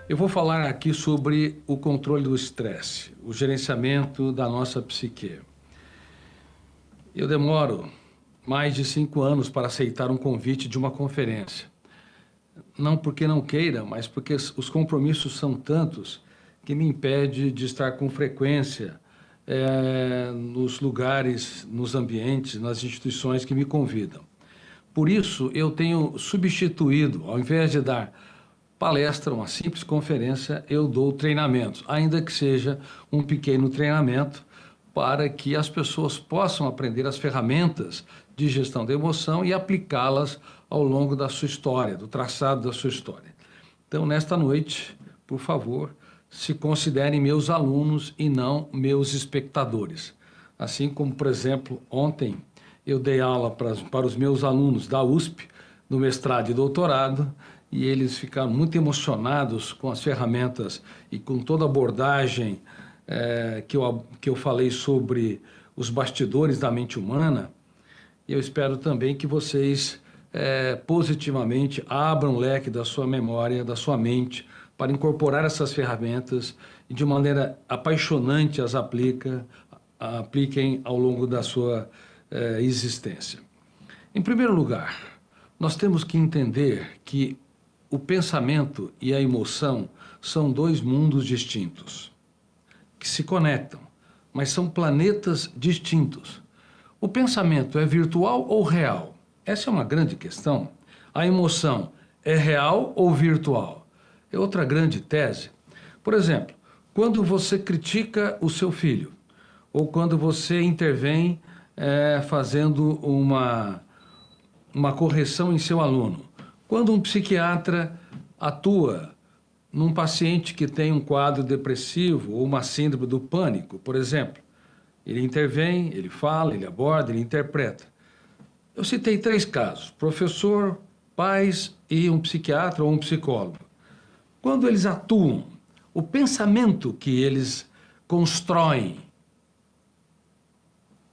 Eu vou falar aqui sobre o controle do estresse, o gerenciamento da nossa psique. Eu demoro mais de 5 anos para aceitar um convite de uma conferência. Não porque não queira, mas porque os compromissos são tantos que me impede de estar com frequência nos lugares, nos ambientes, nas instituições que me convidam. Por isso, eu tenho substituído, ao invés de dar palestra, uma simples conferência, eu dou treinamentos, ainda que seja um pequeno treinamento, para que as pessoas possam aprender as ferramentas de gestão da emoção e aplicá-las ao longo da sua história, do traçado da sua história. Então, nesta noite, por favor, se considerem meus alunos e não meus espectadores. Assim como, por exemplo, ontem eu dei aula para os meus alunos da USP, no mestrado e doutorado, e eles ficaram muito emocionados com as ferramentas e com toda a abordagem que eu falei sobre os bastidores da mente humana. E eu espero também que vocês positivamente abram o leque da sua memória, da sua mente, para incorporar essas ferramentas e de maneira apaixonante as apliquem ao longo da sua existência. Em primeiro lugar, nós temos que entender que o pensamento e a emoção são dois mundos distintos, que se conectam, mas são planetas distintos. O pensamento é virtual ou real? Essa é uma grande questão. A emoção é real ou virtual? É outra grande tese. Por exemplo, quando você critica o seu filho, ou quando você intervém fazendo uma correção em seu aluno, quando um psiquiatra atua num paciente que tem um quadro depressivo ou uma síndrome do pânico, por exemplo, ele intervém, ele fala, ele aborda, ele interpreta. Eu citei 3 casos, professor, pais e um psiquiatra ou um psicólogo. Quando eles atuam, o pensamento que eles constroem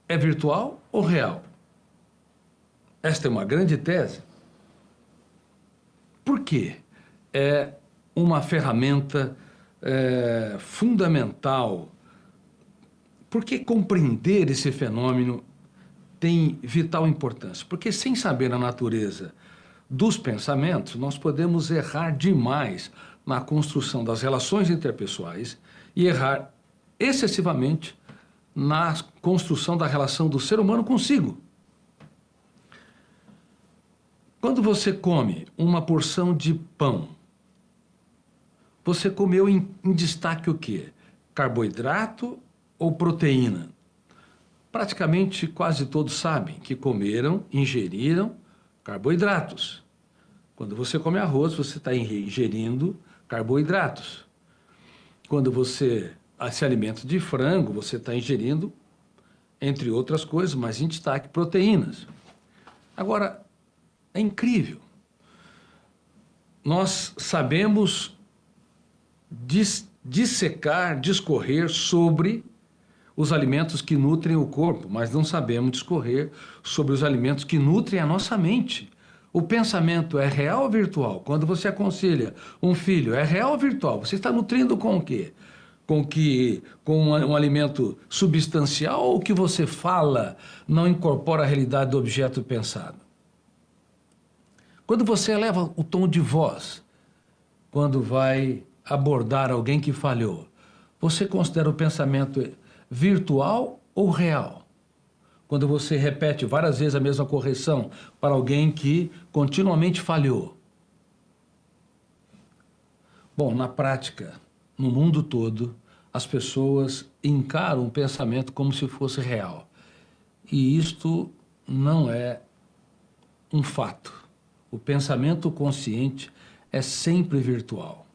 é virtual ou real? Esta é uma grande tese. Por quê? É uma ferramenta fundamental. Porque compreender esse fenômeno tem vital importância. Porque sem saber a natureza dos pensamentos, nós podemos errar demais na construção das relações interpessoais e errar excessivamente na construção da relação do ser humano consigo. Quando você come uma porção de pão, você comeu em destaque o quê? Carboidrato ou proteína? Praticamente quase todos sabem que ingeriram carboidratos. Quando você come arroz, você está ingerindo carboidratos. Quando você se alimenta de frango, você está ingerindo, entre outras coisas, mas em destaque, proteínas. Agora, é incrível. Nós sabemos discorrer sobre os alimentos que nutrem o corpo, mas não sabemos discorrer sobre os alimentos que nutrem a nossa mente. O pensamento é real ou virtual? Quando você aconselha um filho, é real ou virtual? Você está nutrindo com o quê? Com um alimento substancial, ou o que você fala não incorpora a realidade do objeto pensado? Quando você eleva o tom de voz, quando vai abordar alguém que falhou, você considera o pensamento virtual ou real? Quando você repete várias vezes a mesma correção para alguém que continuamente falhou. Bom, na prática, no mundo todo, as pessoas encaram o pensamento como se fosse real. E isto não é um fato. O pensamento consciente é sempre virtual.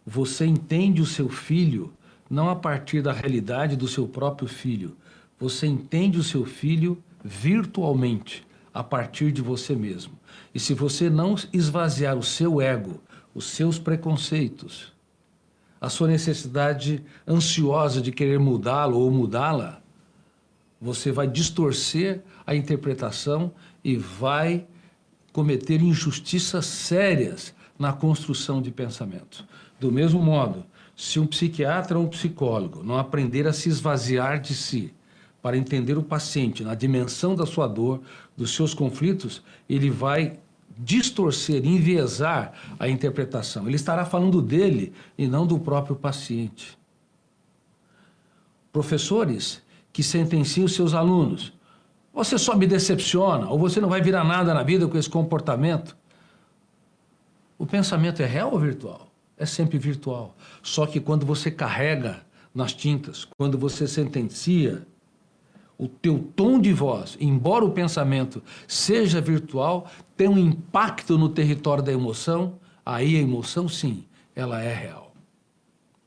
Você entende o seu filho não a partir da realidade do seu próprio filho. Você entende o seu filho virtualmente, a partir de você mesmo. E se você não esvaziar o seu ego, os seus preconceitos, a sua necessidade ansiosa de querer mudá-lo ou mudá-la, você vai distorcer a interpretação e vai cometer injustiças sérias na construção de pensamentos. Do mesmo modo, se um psiquiatra ou um psicólogo não aprender a se esvaziar de si para entender o paciente na dimensão da sua dor, dos seus conflitos, ele vai distorcer, enviesar a interpretação. Ele estará falando dele e não do próprio paciente. Professores que sentenciam seus alunos: você só me decepciona, ou você não vai virar nada na vida com esse comportamento. O pensamento é real ou virtual? É sempre virtual. Só que quando você carrega nas tintas, quando você sentencia, o teu tom de voz, embora o pensamento seja virtual, tem um impacto no território da emoção. Aí a emoção, sim, ela é real.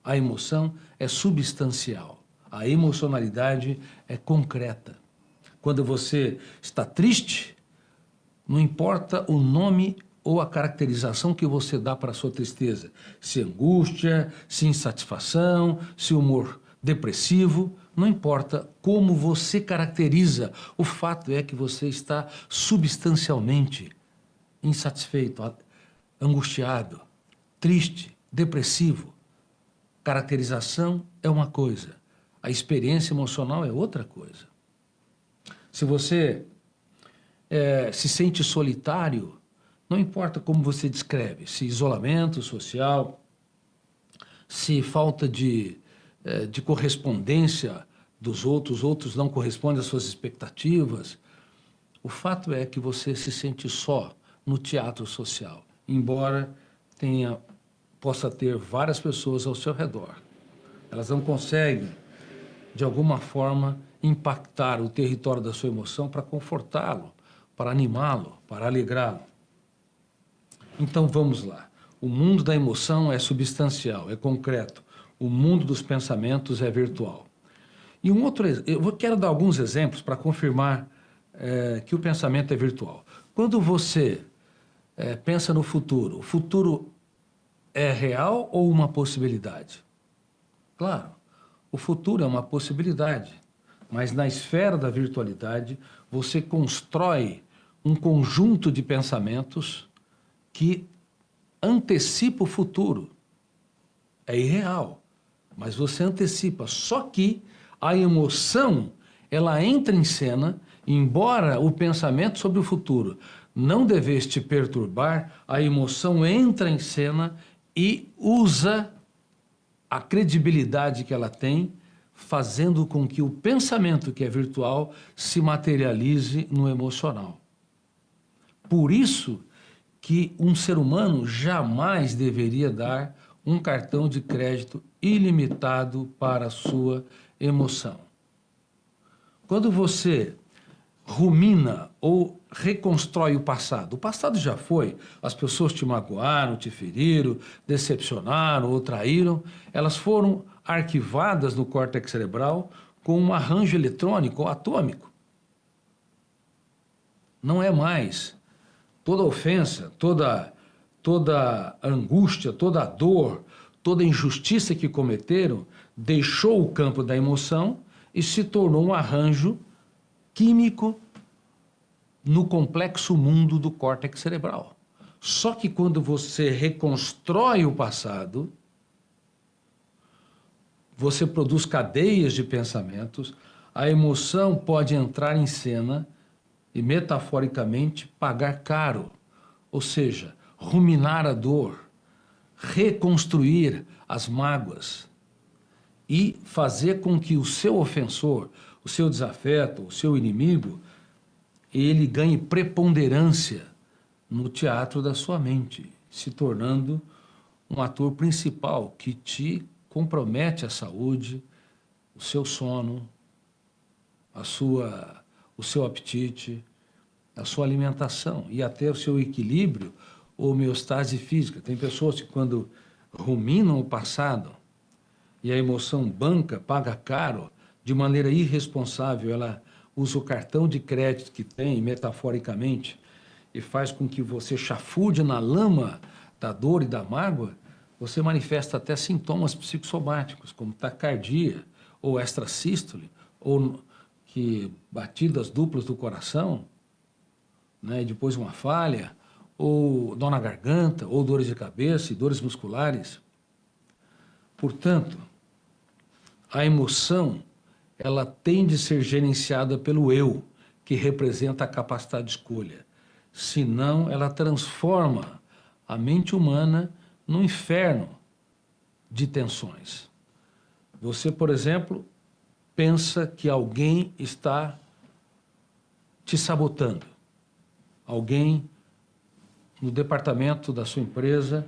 A emoção é substancial. A emocionalidade é concreta. Quando você está triste, não importa o nome ou a caracterização que você dá para a sua tristeza, se angústia, se insatisfação, se humor depressivo, não importa como você caracteriza, o fato é que você está substancialmente insatisfeito, angustiado, triste, depressivo. Caracterização é uma coisa, a experiência emocional é outra coisa. Se você se sente solitário, não importa como você descreve, se isolamento social, se falta de correspondência dos outros não correspondem às suas expectativas, o fato é que você se sente só no teatro social, embora possa ter várias pessoas ao seu redor. Elas não conseguem, de alguma forma, impactar o território da sua emoção para confortá-lo, para animá-lo, para alegrá-lo. Então vamos lá. O mundo da emoção é substancial, é concreto. O mundo dos pensamentos é virtual. E eu quero dar alguns exemplos para confirmar que o pensamento é virtual. Quando você pensa no futuro, o futuro é real ou uma possibilidade? Claro, o futuro é uma possibilidade, mas na esfera da virtualidade, você constrói um conjunto de pensamentos que antecipa o futuro. É irreal, mas você antecipa. Só que a emoção, ela entra em cena, embora o pensamento sobre o futuro não devesse te perturbar, a emoção entra em cena e usa a credibilidade que ela tem, fazendo com que o pensamento que é virtual se materialize no emocional. Por isso que um ser humano jamais deveria dar um cartão de crédito ilimitado para a sua emoção. Quando você rumina ou reconstrói o passado já foi, as pessoas te magoaram, te feriram, decepcionaram ou traíram, elas foram arquivadas no córtex cerebral com um arranjo eletrônico ou atômico. Não é mais toda ofensa, toda angústia, toda dor, toda injustiça que cometeram, deixou o campo da emoção e se tornou um arranjo químico no complexo mundo do córtex cerebral. Só que quando você reconstrói o passado, você produz cadeias de pensamentos, a emoção pode entrar em cena e, metaforicamente, pagar caro, ou seja, ruminar a dor, reconstruir as mágoas e fazer com que o seu ofensor, o seu desafeto, o seu inimigo, ele ganhe preponderância no teatro da sua mente, se tornando um ator principal que te compromete a saúde, o seu sono, o seu apetite, a sua alimentação e até o seu equilíbrio ou homeostase física. Tem pessoas que, quando ruminam o passado e a emoção banca, paga caro, de maneira irresponsável, ela usa o cartão de crédito que tem, metaforicamente, e faz com que você chafude na lama da dor e da mágoa, você manifesta até sintomas psicossomáticos, como taquicardia, ou extrasístole, ou batidas duplas do coração, né, e depois uma falha, ou dor na garganta, ou dores de cabeça e dores musculares. Portanto, a emoção, ela tem de ser gerenciada pelo eu, que representa a capacidade de escolha. Senão, ela transforma a mente humana num inferno de tensões. Você, por exemplo, pensa que alguém está te sabotando. Alguém no departamento da sua empresa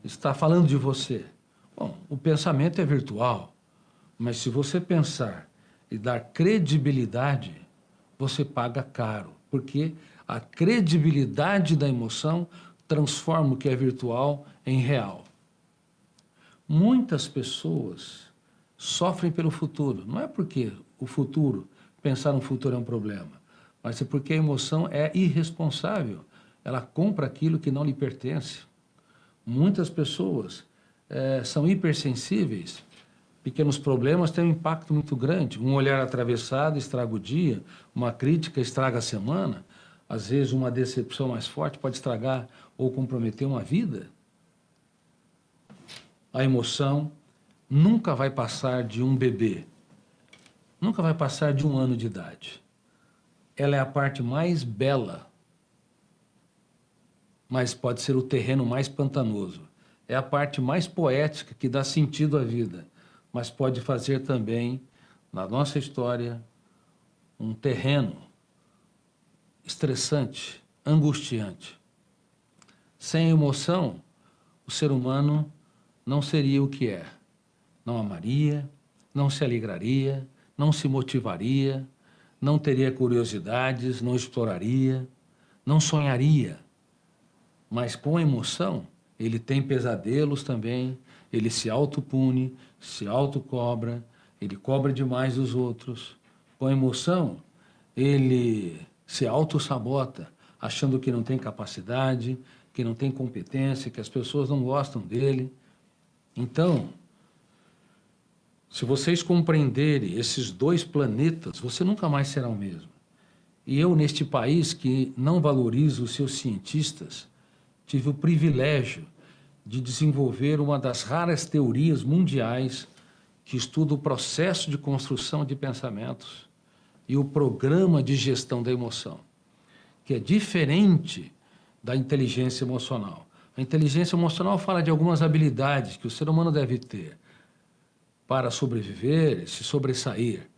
está falando de você. Bom, o pensamento é virtual, mas se você pensar e dar credibilidade, você paga caro, porque a credibilidade da emoção transforma o que é virtual em real. Muitas pessoas sofrem pelo futuro. Não é porque o futuro, pensar no futuro é um problema, mas é porque a emoção é irresponsável. Ela compra aquilo que não lhe pertence. Muitas pessoas são hipersensíveis. Pequenos problemas têm um impacto muito grande. Um olhar atravessado estraga o dia, uma crítica estraga a semana. Às vezes, uma decepção mais forte pode estragar ou comprometer uma vida. A emoção nunca vai passar de um bebê, nunca vai passar de 1 ano de idade. Ela é a parte mais bela, mas pode ser o terreno mais pantanoso. É a parte mais poética que dá sentido à vida, mas pode fazer também, na nossa história, um terreno estressante, angustiante. Sem emoção, o ser humano não seria o que é. Não amaria, não se alegraria, não se motivaria, não teria curiosidades, não exploraria, não sonharia. Mas com a emoção, ele tem pesadelos também, ele se autopune, se autocobra, ele cobra demais dos outros. Com a emoção, ele se autossabota, achando que não tem capacidade, que não tem competência, que as pessoas não gostam dele. Então, se vocês compreenderem esses 2 planetas, você nunca mais será o mesmo. E eu, neste país que não valoriza os seus cientistas, tive o privilégio de desenvolver uma das raras teorias mundiais que estuda o processo de construção de pensamentos e o programa de gestão da emoção, que é diferente da inteligência emocional. A inteligência emocional fala de algumas habilidades que o ser humano deve ter para sobreviver, se sobressair.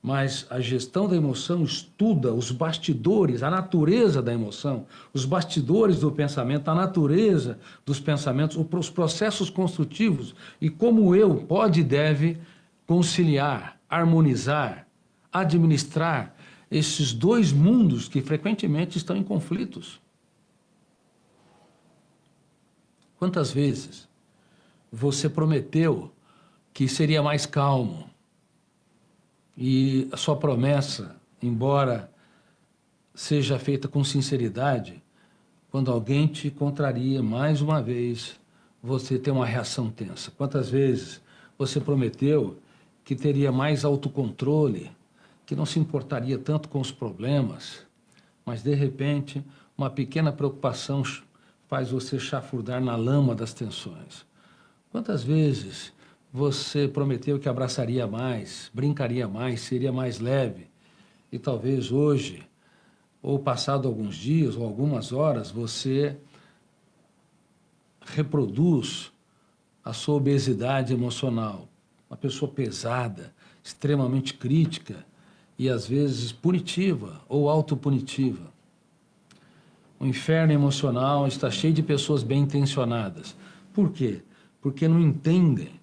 Mas a gestão da emoção estuda os bastidores, a natureza da emoção, os bastidores do pensamento, a natureza dos pensamentos, os processos construtivos e como o eu pode e deve conciliar, harmonizar, administrar esses 2 mundos que frequentemente estão em conflitos. Quantas vezes você prometeu que seria mais calmo e a sua promessa, embora seja feita com sinceridade, quando alguém te contraria mais uma vez, você tem uma reação tensa? Quantas vezes você prometeu que teria mais autocontrole, que não se importaria tanto com os problemas, mas de repente uma pequena preocupação faz você chafurdar na lama das tensões? Quantas vezes você prometeu que abraçaria mais, brincaria mais, seria mais leve, e talvez hoje, ou passado alguns dias ou algumas horas, você reproduz a sua obesidade emocional, uma pessoa pesada, extremamente crítica e às vezes punitiva ou autopunitiva. O inferno emocional está cheio de pessoas bem intencionadas. Por quê? Porque não entendem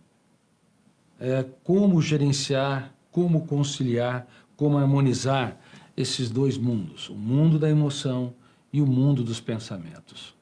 como gerenciar, como conciliar, como harmonizar esses 2 mundos, o mundo da emoção e o mundo dos pensamentos.